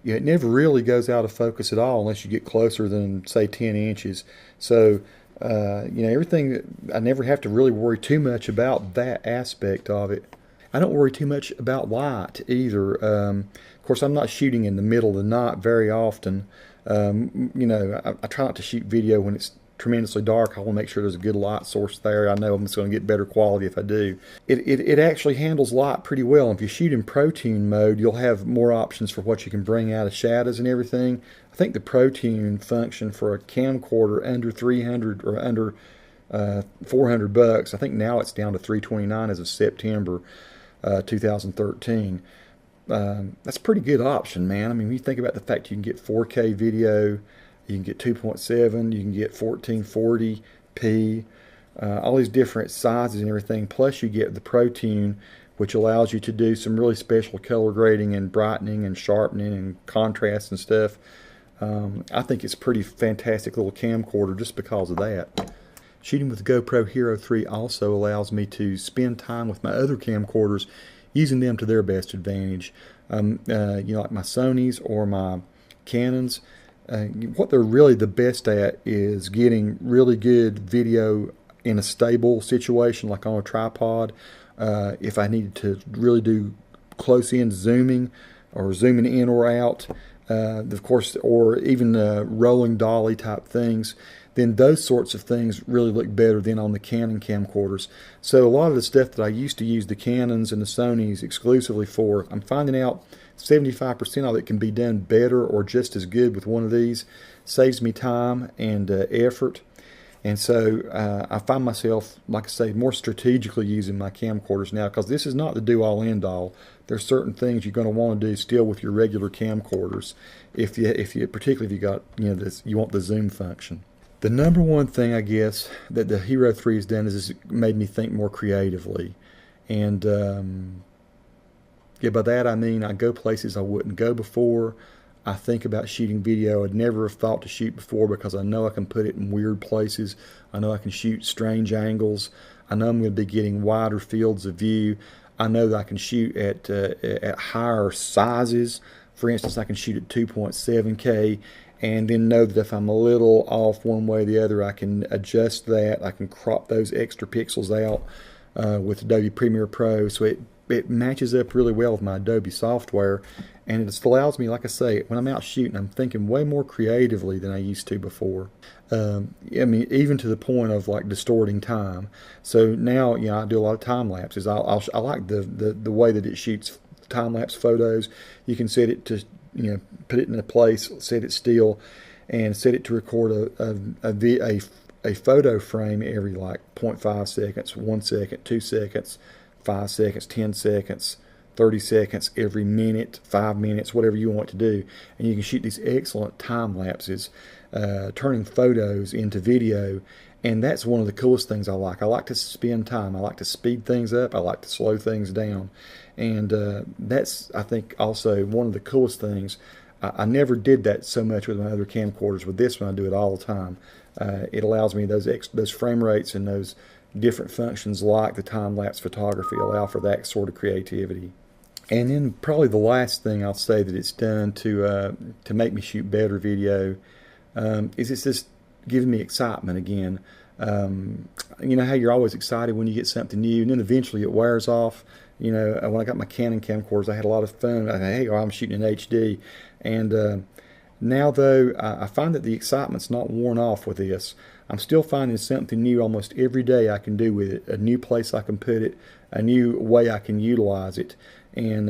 it never really goes out of focus at all unless you get closer than, say, 10 inches. So, everything, I never have to really worry too much about that aspect of it. I don't worry too much about light either. Of course, I'm not shooting in the middle of the night very often. I try not to shoot video when it's tremendously dark. I want to make sure there's a good light source there. I know I'm just going to get better quality if I do. It actually handles light pretty well. If you shoot in Pro Tune mode, you'll have more options for what you can bring out of shadows and everything. I think the Pro Tune function for a camcorder under 300 or under $400, I think now it's down to $329 as of September 2013. That's a pretty good option, man. I mean, when you think about the fact you can get 4K video, you can get 2.7, you can get 1440p, all these different sizes and everything. Plus you get the Pro Tune, which allows you to do some really special color grading and brightening and sharpening and contrast and stuff. I think it's a pretty fantastic little camcorder just because of that. Shooting with the GoPro Hero 3 also allows me to spend time with my other camcorders, using them to their best advantage. Like my Sonys or my Canons. What they're really the best at is getting really good video in a stable situation, like on a tripod. If I needed to really do close-in zooming or zooming in or out, of course, or even rolling dolly type things, then those sorts of things really look better than on the Canon camcorders. So a lot of the stuff that I used to use the Canons and the Sonys exclusively for, I'm finding out 75% of it can be done better or just as good with one of these. Saves me time and effort. And so I find myself, like I say, more strategically using my camcorders now, because this is not the do-all end-all. There's certain things you're going to want to do still with your regular camcorders, particularly if you got you want the zoom function. The number one thing, I guess, that the Hero 3 has done is it's made me think more creatively. And by that I mean I go places I wouldn't go before. I think about shooting video I'd never have thought to shoot before, because I know I can put it in weird places. I know I can shoot strange angles. I know I'm going to be getting wider fields of view. I know that I can shoot at higher sizes. For instance, I can shoot at 2.7K. And then know that if I'm a little off one way or the other, I can adjust that. I can crop those extra pixels out with Adobe Premiere Pro. So it matches up really well with my Adobe software. And it just allows me, like I say, when I'm out shooting, I'm thinking way more creatively than I used to before. I mean, even to the point of like distorting time. So now, I do a lot of time lapses. I like the way that it shoots time-lapse photos. You can set it to put it in a place, set it still, and set it to record a photo frame every like 0.5 seconds, 1 second, 2 seconds, 5 seconds, 10 seconds, 30 seconds, every minute, 5 minutes, whatever you want to do. And you can shoot these excellent time lapses, turning photos into video. And that's one of the coolest things I like. I like to spend time. I like to speed things up. I like to slow things down. And that's, I think, also one of the coolest things. I never did that so much with my other camcorders. With this one, I do it all the time. It allows me those frame rates and those different functions like the time-lapse photography allow for that sort of creativity. And then probably the last thing I'll say that it's done to make me shoot better video is it's just giving me excitement again. You know how you're always excited when you get something new, and then eventually it wears off. When I got my Canon camcorders, I had a lot of fun. I'm shooting in HD. And now, though, I find that the excitement's not worn off with this. I'm still finding something new almost every day I can do with it, a new place I can put it, a new way I can utilize it. And,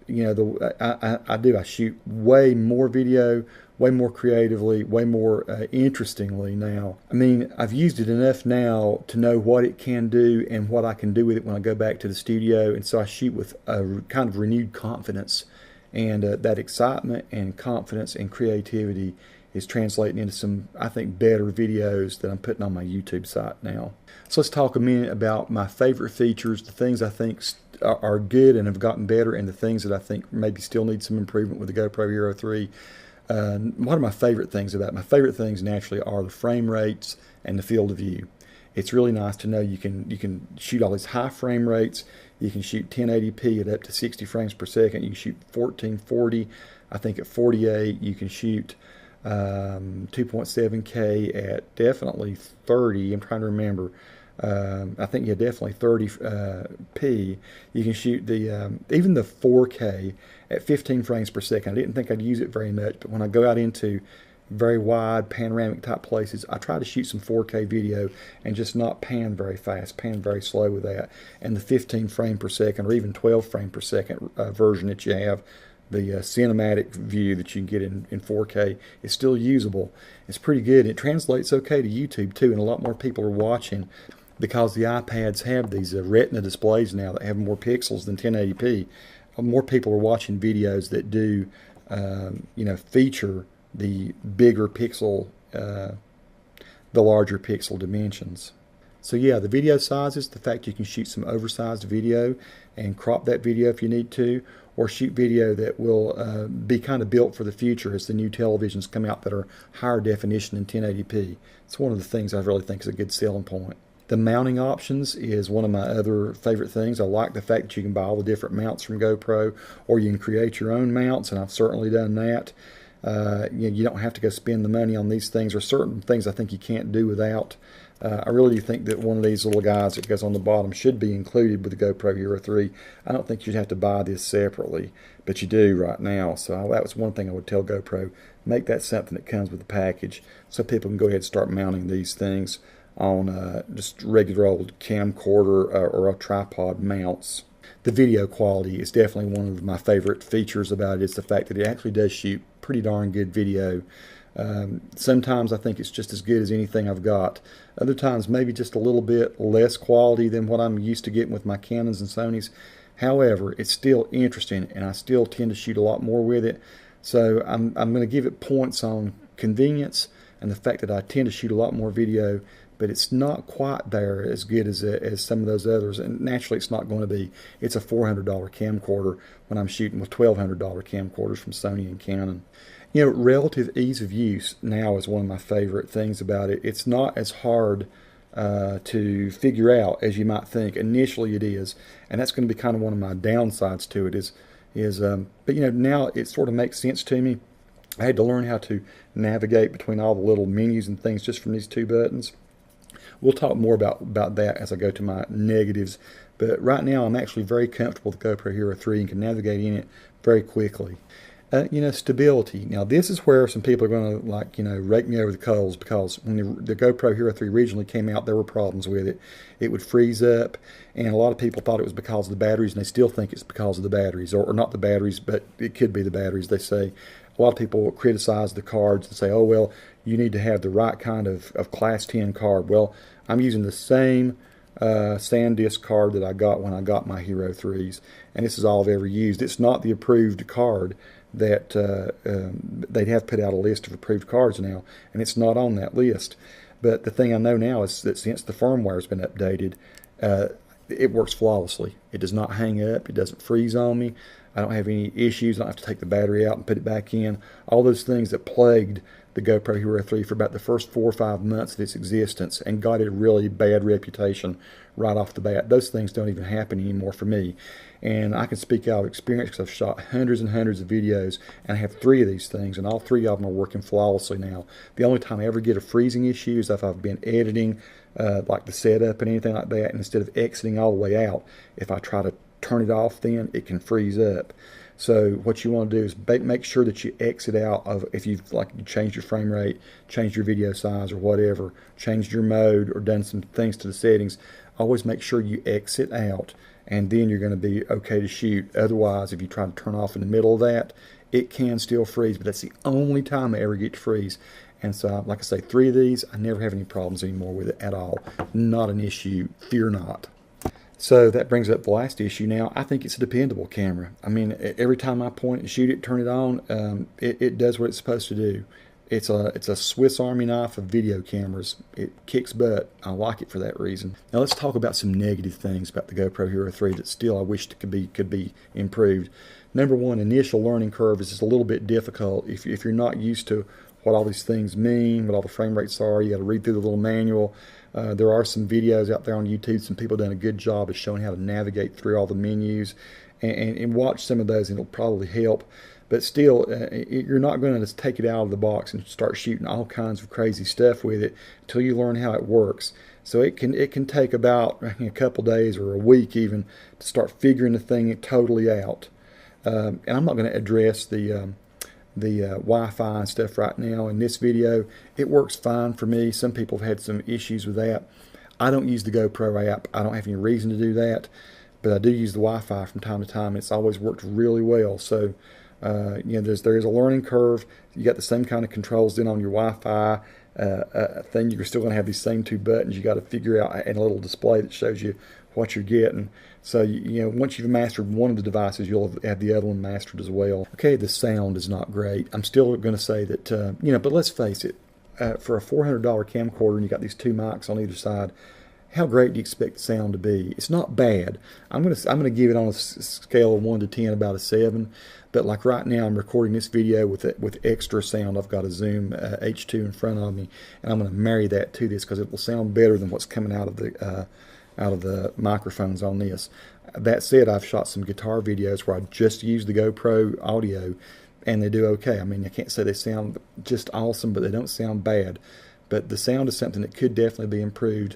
I shoot way more video, way more creatively, way more interestingly now. I mean, I've used it enough now to know what it can do and what I can do with it when I go back to the studio, and so I shoot with a kind of renewed confidence, and that excitement and confidence and creativity is translating into some, I think, better videos that I'm putting on my YouTube site now. So let's talk a minute about my favorite features, the things I think are good and have gotten better, and the things that I think maybe still need some improvement with the GoPro Hero 3. What are my favorite things about it? My favorite things naturally are the frame rates and the field of view. It's really nice to know you can shoot all these high frame rates. You can shoot 1080p at up to 60 frames per second. You can shoot 1440. I think at 48 you can shoot 2.7K at definitely 30. I'm trying to remember. I think yeah, definitely 30p. You can shoot the even the 4K at 15 frames per second. I didn't think I'd use it very much, but when I go out into very wide panoramic type places, I try to shoot some 4K video and just not pan very fast, pan very slow with that. And the 15 frame per second or even 12 frame per second version that you have, the cinematic view that you can get in 4K is still usable. It's pretty good. It translates okay to YouTube too, and a lot more people are watching because the iPads have these Retina displays now that have more pixels than 1080p. More people are watching videos that do, feature the bigger pixel, the larger pixel dimensions. So yeah, the video sizes, the fact you can shoot some oversized video and crop that video if you need to, or shoot video that will be kind of built for the future as the new televisions come out that are higher definition than 1080p. It's one of the things I really think is a good selling point. The mounting options is one of my other favorite things. I like the fact that you can buy all the different mounts from GoPro, or you can create your own mounts, and I've certainly done that. You don't have to go spend the money on these things. There are certain things I think you can't do without. I really do think that one of these little guys that goes on the bottom should be included with the GoPro Hero 3. I don't think you'd have to buy this separately, but you do right now. So that was one thing I would tell GoPro. Make that something that comes with the package so people can go ahead and start mounting these things on just regular old camcorder or a tripod mounts. The video quality is definitely one of my favorite features about it. It's the fact that it actually does shoot pretty darn good video. Sometimes I think it's just as good as anything I've got. Other times maybe just a little bit less quality than what I'm used to getting with my Canons and Sonys. However, it's still interesting, and I still tend to shoot a lot more with it. So I'm going to give it points on convenience and the fact that I tend to shoot a lot more video, but it's not quite there as good as some of those others, and naturally it's not going to be. It's a $400 camcorder when I'm shooting with $1,200 camcorders from Sony and Canon. Relative ease of use now is one of my favorite things about it. It's not as hard to figure out as you might think. Initially it is, and that's going to be kind of one of my downsides to it but now it sort of makes sense to me. I had to learn how to navigate between all the little menus and things just from these two buttons. We'll talk more about that as I go to my negatives, but right now I'm actually very comfortable with the GoPro Hero 3 and can navigate in it very quickly. Stability. Now this is where some people are going to rake me over the coals, because when the GoPro Hero 3 originally came out, there were problems with it. It would freeze up, and a lot of people thought it was because of the batteries, and they still think it's because of the batteries, or not the batteries, but it could be the batteries, they say. A lot of people criticize the cards and say, oh well, you need to have the right kind of class 10 card. Well, I'm using the same SanDisk card that I got when I got my Hero 3s, and this is all I've ever used. It's not the approved card that they have put out a list of approved cards now, and it's not on that list. But the thing I know now is that since the firmware has been updated, it works flawlessly. It does not hang up. It doesn't freeze on me. I don't have any issues. I don't have to take the battery out and put it back in. All those things that plagued the GoPro Hero 3 for about the first 4 or 5 months of its existence and got it a really bad reputation right off the bat, those things don't even happen anymore for me. And I can speak out of experience because I've shot hundreds and hundreds of videos, and I have 3 of these things, and all 3 of them are working flawlessly now. The only time I ever get a freezing issue is if I've been editing like the setup and anything like that, and instead of exiting all the way out, if I try to turn it off, then it can freeze up. So what you want to do is make sure that you exit out of, if you've changed your frame rate, changed your video size or whatever, changed your mode or done some things to the settings, always make sure you exit out, and then you're going to be okay to shoot. Otherwise, if you try to turn off in the middle of that, it can still freeze, but that's the only time I ever get to freeze. And so, like I say, 3 of these, I never have any problems anymore with it at all. Not an issue, fear not. So that brings up the last issue now. I think it's a dependable camera. I mean, every time I point and shoot it, turn it on, it does what it's supposed to do. It's a Swiss Army knife of video cameras. It kicks butt. I like it for that reason. Now let's talk about some negative things about the GoPro Hero 3 that still I wish could be improved. Number one, initial learning curve is just a little bit difficult. If you're not used to what all these things mean, what all the frame rates are, you got to read through the little manual. There are some videos out there on YouTube. Some people have done a good job of showing how to navigate through all the menus, and watch some of those, and it'll probably help. but still, you're not going to just take it out of the box and start shooting all kinds of crazy stuff with it until you learn how it works. So it can take about a couple days or a week even to start figuring the thing totally out. And I'm not going to address the Wi-Fi and stuff right now in this video. It works fine for me. Some people have had some issues with that. I don't use the GoPro app. I don't have any reason to do that, but I do use the Wi-Fi from time to time. It's always worked really well. So you know, there is a learning curve. You got the same kind of controls in on your Wi-Fi thing. You're still going to have these same two buttons. You got to figure out, and a little display that shows you what you're getting. So you know, once you've mastered one of the devices, you'll have the other one mastered as well. Okay, the sound is not great. I'm still going to say that you know, but let's face it, for a $400 camcorder and you got these two mics on either side, how great do you expect the sound to be? It's not bad. I'm gonna give it on a scale of 1 to 10 about a 7. But like right now, I'm recording this video with extra sound. I've got a Zoom H2 in front of me, and I'm going to marry that to this because it will sound better than what's coming out of the microphones on this. That said, I've shot some guitar videos where I just use the GoPro audio, and they do okay. I mean, I can't say they sound just awesome, but they don't sound bad. But the sound is something that could definitely be improved.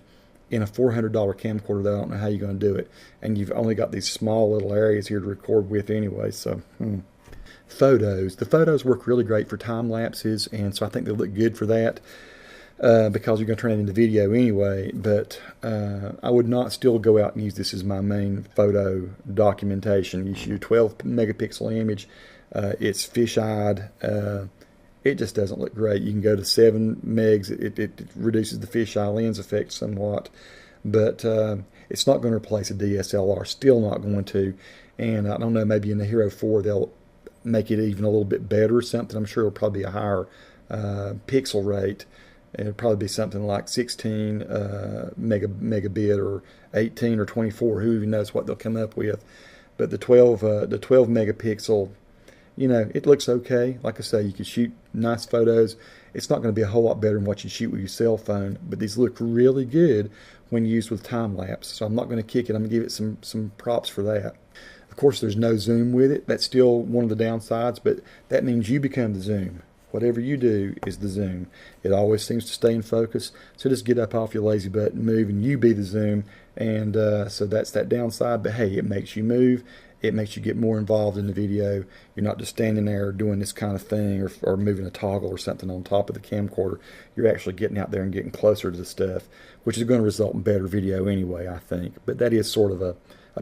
In a $400 camcorder, though, I don't know how you're going to do it. And you've only got these small little areas here to record with anyway. So, Photos. The photos work really great for time lapses, and so I think they look good for that because you're going to turn it into video anyway. But I would not still go out and use this as my main photo documentation. You shoot a 12 megapixel image. It's fish-eyed. It just doesn't look great. You can go to 7 megs. It reduces the fisheye lens effect somewhat, but it's not going to replace a DSLR. Still not going to. And I don't know, maybe in the Hero 4 they'll make it even a little bit better or something. I'm sure it'll probably be a higher pixel rate. It'll probably be something like 16 megabit or 18 or 24. Who even knows what they'll come up with? But the 12 megapixel, you know, it looks okay. Like I say, you can shoot nice photos. It's not going to be a whole lot better than what you shoot with your cell phone, but these look really good when used with time lapse. So I'm not going to kick it. I'm going to give it some props for that. Of course, there's no zoom with it. That's still one of the downsides, but that means you become the zoom. Whatever you do is the zoom. It always seems to stay in focus. So just get up off your lazy butt and move, and you be the zoom. And so that's that downside. But hey, it makes you move. It makes you get more involved in the video. You're not just standing there doing this kind of thing or moving a toggle or something on top of the camcorder. You're actually getting out there and getting closer to the stuff, which is going to result in better video anyway, I think. But that is sort of a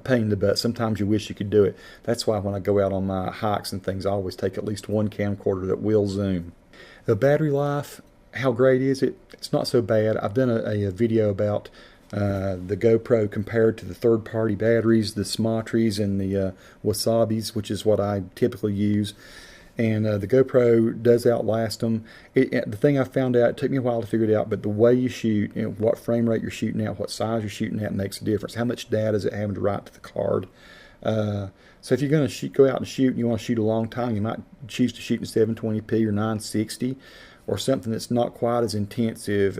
pain in the butt. Sometimes you wish you could do it. That's why when I go out on my hikes and things, I always take at least one camcorder that will zoom. The battery life, how great is it? It's not so bad. I've done a video about the GoPro compared to the third-party batteries, the Smatries and the Wasabis, which is what I typically use. And the GoPro does outlast them. The thing I found out, it took me a while to figure it out, but the way you shoot, you know, what frame rate you're shooting at, what size you're shooting at makes a difference. How much data is it having to write to the card? So if you're going to go out and shoot and you want to shoot a long time, you might choose to shoot in 720p or 960 or something that's not quite as intensive,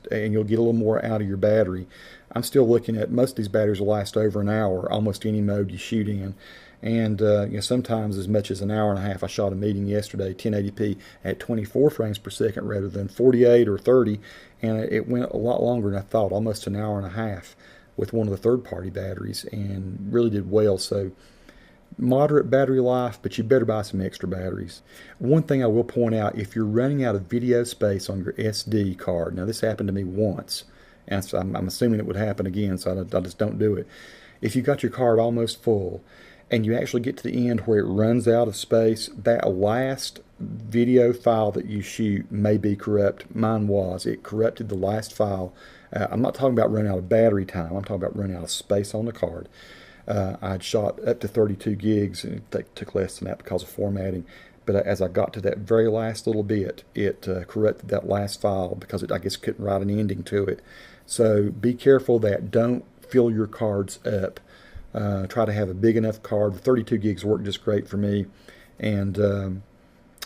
and you'll get a little more out of your battery. I'm still looking at most of these batteries will last over an hour, almost any mode you shoot in. And you know, sometimes as much as an hour and a half. I shot a meeting yesterday, 1080p at 24 frames per second rather than 48 or 30, and it went a lot longer than I thought, almost an hour and a half with one of the third-party batteries, and really did well. So moderate battery life, but you better buy some extra batteries. One thing I will point out, if you're running out of video space on your SD card, now this happened to me once, and so I'm assuming it would happen again, so I just don't do it. If you got your card almost full, and you actually get to the end where it runs out of space, that last video file that you shoot may be corrupt. Mine was. It corrupted the last file. I'm not talking about running out of battery time. I'm talking about running out of space on the card. I'd shot up to 32 gigs, and it took less than that because of formatting. But as I got to that very last little bit, it corrupted that last file because it, I guess, couldn't write an ending to it. So be careful of that. Don't fill your cards up. Try to have a big enough card. The 32 gigs worked just great for me, and you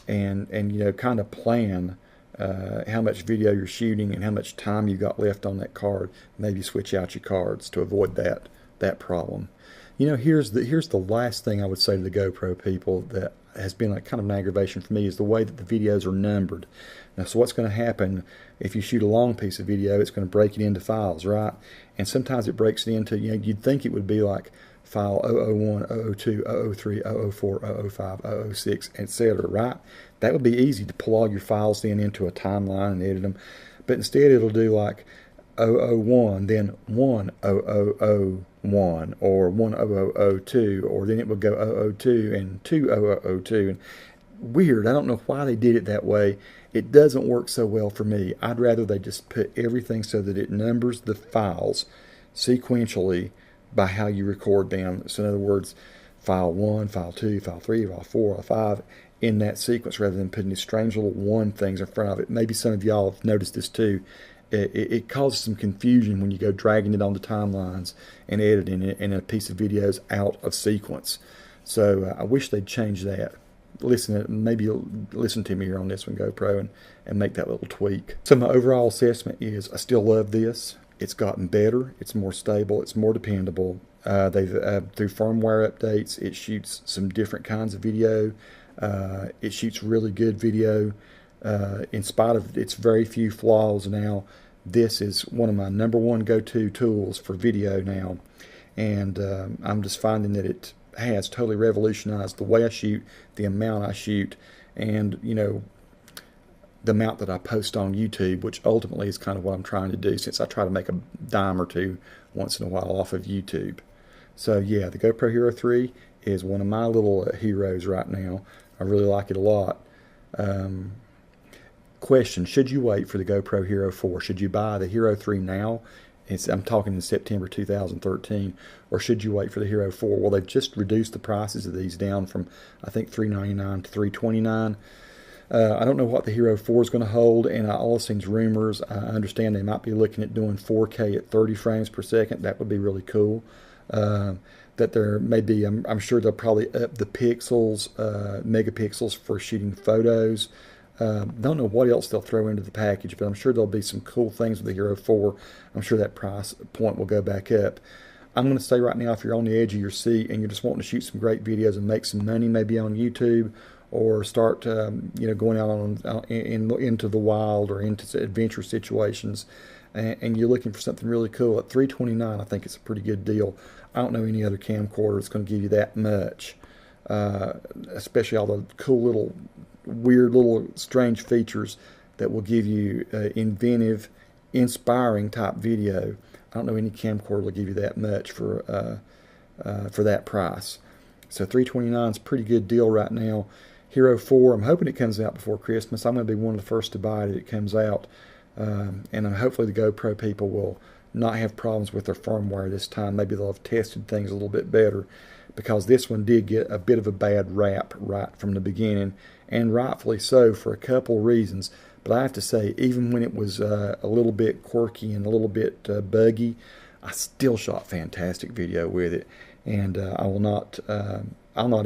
know, kind of plan how much video you're shooting and how much time you got left on that card. Maybe switch out your cards to avoid that problem. You know, here's the last thing I would say to the GoPro people that has been a kind of an aggravation for me is the way that the videos are numbered. Now, so what's going to happen if you shoot a long piece of video? It's going to break it into files, right? And sometimes it breaks it into, you know, you'd think it would be like file 001, 002, 003, 004, 005, 006, etc., right? That would be easy to pull all your files in into a timeline and edit them. But instead it'll do like 001, then 1001, or 1002, or then it would go 002 and 2002. And weird, I don't know why they did it that way. It doesn't work so well for me. I'd rather they just put everything so that it numbers the files sequentially by how you record them. So in other words, file 1, file 2, file 3, file 4, file 5 in that sequence, rather than putting these strange little 1 things in front of it. Maybe some of y'all have noticed this too. It causes some confusion when you go dragging it onto timelines and editing it in a piece of video is out of sequence. So I wish they'd change that. Maybe listen to me here on this one, GoPro, and make that little tweak. So my overall assessment is I still love this. It's gotten better. It's more stable. It's more dependable. They've through firmware updates, it shoots some different kinds of video. It shoots really good video. In spite of its very few flaws now, this is one of my #1 go-to tools for video now. And I'm just finding that it has totally revolutionized the way I shoot, the amount I shoot, and, you know, the amount that I post on YouTube, which ultimately is kind of what I'm trying to do, since I try to make a dime or two once in a while off of YouTube. So yeah, the GoPro Hero 3 is one of my little heroes right now. I really like it a lot. Question, should you wait for the GoPro Hero 4? Should you buy the Hero 3 now? I'm talking in September 2013. Or should you wait for the Hero 4? Well, they've just reduced the prices of these down from, I think, $399 to $329. I don't know what the Hero 4 is going to hold, and all it seems rumors. I understand they might be looking at doing 4K at 30 frames per second. That would be really cool. That there may be, I'm sure they'll probably up the pixels, megapixels for shooting photos. Don't know what else they'll throw into the package, but I'm sure there'll be some cool things with the Hero 4. I'm sure that price point will go back up. I'm going to say right now, if you're on the edge of your seat and you're just wanting to shoot some great videos and make some money, maybe on YouTube, or start you know, going out into the wild or into adventure situations, and you're looking for something really cool, at $329, I think it's a pretty good deal. I don't know any other camcorder that's going to give you that much, especially all the cool little weird little strange features that will give you inventive, inspiring type video. I don't know any camcorder will give you that much for that price. So $329 is a pretty good deal right now. Hero 4, I'm hoping it comes out before Christmas. I'm going to be one of the first to buy it if it comes out. And hopefully the GoPro people will not have problems with their firmware this time. Maybe they'll have tested things a little bit better, because this one did get a bit of a bad rap right from the beginning, and rightfully so for a couple reasons. But I have to say, even when it was a little bit quirky and a little bit buggy, I still shot fantastic video with it. And I'll not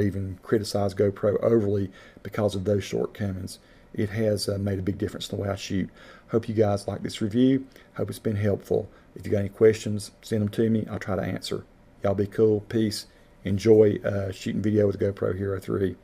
even criticize GoPro overly because of those shortcomings. It has made a big difference in the way I shoot. Hope you guys like this review. Hope it's been helpful. If you got any questions, send them to me. I'll try to answer. Y'all be cool. Peace. Enjoy shooting video with GoPro Hero 3.